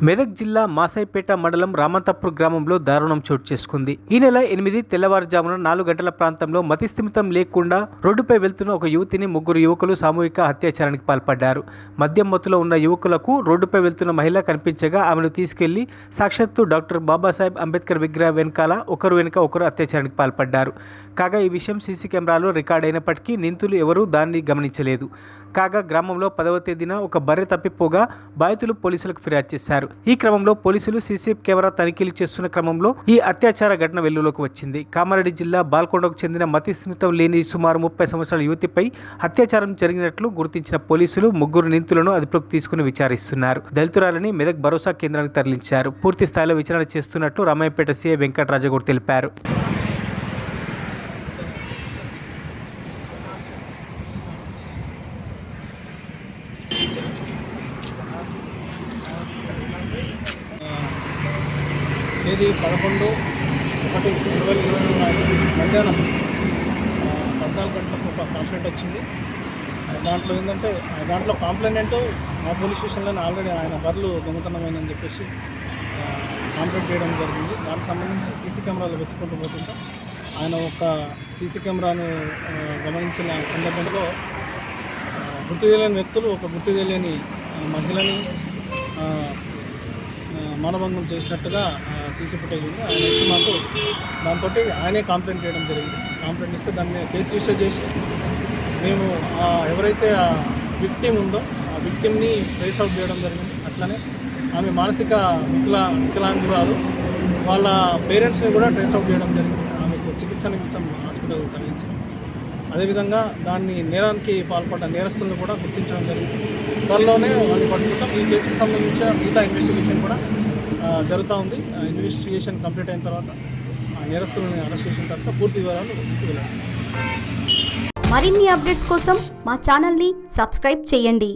మెదక్ జిల్లా మాసాయిపేట మండలం రామంతపూర్ గ్రామంలో దారుణం చోటు చేసుకుంది. ఈ నెల 8 తెల్లవారుజామున 4 గంటల ప్రాంతంలో మతిస్థిమితం లేకుండా రోడ్డుపై వెళ్తున్న ఒక యువతిని ముగ్గురు యువకులు సామూహిక అత్యాచారానికి పాల్పడ్డారు. మద్యం మత్తులో ఉన్న యువకులకు రోడ్డుపై వెళ్తున్న మహిళ కనిపించగా ఆమెను తీసుకెళ్లి సాక్షాత్తు డాక్టర్ బాబాసాహెబ్ అంబేద్కర్ విగ్రహం వెనకాల ఒకరు వెనుక ఒకరు అత్యాచారానికి పాల్పడ్డారు. కాగా ఈ విషయం సీసీ కెమెరాలో రికార్డ్ అయినప్పటికీ నిందితులు ఎవరూ దాన్ని గమనించలేదు. కాగా గ్రామంలో 10వ తేదీన ఒక బర్రె తప్పిపోగా బాధితులు పోలీసులకు ఫిర్యాదు చేశారు. ఈ క్రమంలో పోలీసులు సీసీ కెమెరా తనిఖీలు చేస్తున్న క్రమంలో ఈ అత్యాచార ఘటన వెలుగులోకి వచ్చింది. కామారెడ్డి జిల్లా బాల్కొండకు చెందిన మతిస్థిమితం లేని సుమారు 30 సంవత్సరాల యువతిపై అత్యాచారం జరిగినట్లు గుర్తించిన పోలీసులు ముగ్గురు నిందితులను అదుపులోకి తీసుకుని విచారిస్తున్నారు. దళితురాలని మెదక్ భరోసా కేంద్రానికి తరలించారు. పూర్తి స్థాయిలో విచారణ చేస్తున్నట్లు రామాయపేట సీఐ వెంకటరాజగౌడ్ తెలిపారు. తేదీ 11/1/2024 మధ్యాహ్నం 14 గంటలకు ఒక కంప్లైంట్ వచ్చింది. దాంట్లో ఏంటంటే కంప్లైంట్ మా పోలీస్ స్టేషన్లోనే ఆల్రెడీ ఆయన బర్రెలు దొంగతనమైందని చెప్పేసి కంప్లైంట్ చేయడం జరిగింది. దానికి సంబంధించి సీసీ కెమెరాలు వెతుక్కుంటూ పోతుంటే ఆయన ఒక సీసీ కెమెరాను గమనించిన సందర్భంలో గుర్తు తెలియని వ్యక్తులు ఒక గుర్తు తెలియని మహిళని మానభంగం చేసినట్టుగా సీసీ ఫుటేజ్ ఉంది. ఆయన వచ్చి మాకు దాంతో ఆయనే కంప్లైంట్ చేయడం జరిగింది. కంప్లైంట్ ఇస్తే దాన్ని కేసు రిజిస్టర్ చేసి మేము ఎవరైతే ఆ విక్టిమ్ ఉందో ఆ విక్టిమ్ని ట్రేస్ అవుట్ చేయడం జరిగింది. అట్లనే ఆమె మానసిక వికలాంగురాలు వాళ్ళ పేరెంట్స్ని కూడా ట్రేస్ అవుట్ చేయడం జరిగింది. ఆమెకు చికిత్స నిమిత్తం హాస్పిటల్ తరలించారు. అదేవిధంగా దాన్ని నేరానికి పాల్పడ్డ నేరస్తులను కూడా గుర్తించడం జరిగింది. త్వరలోనే వాళ్ళు పట్టుకుంటాం. ఈ కేసుకు సంబంధించిన మిగతా ఇన్వెస్టిగేషన్ కూడా జరుగుతూ ఉంది. ఇన్వెస్టిగేషన్ కంప్లీట్ అయిన తర్వాత నేరస్తులను అరెస్ట్ చేసిన తర్వాత పూర్తి వివరాలు వెల్లడిస్తాం. మరిన్ని అప్డేట్స్ కోసం మా ఛానల్ని సబ్స్క్రైబ్ చేయండి.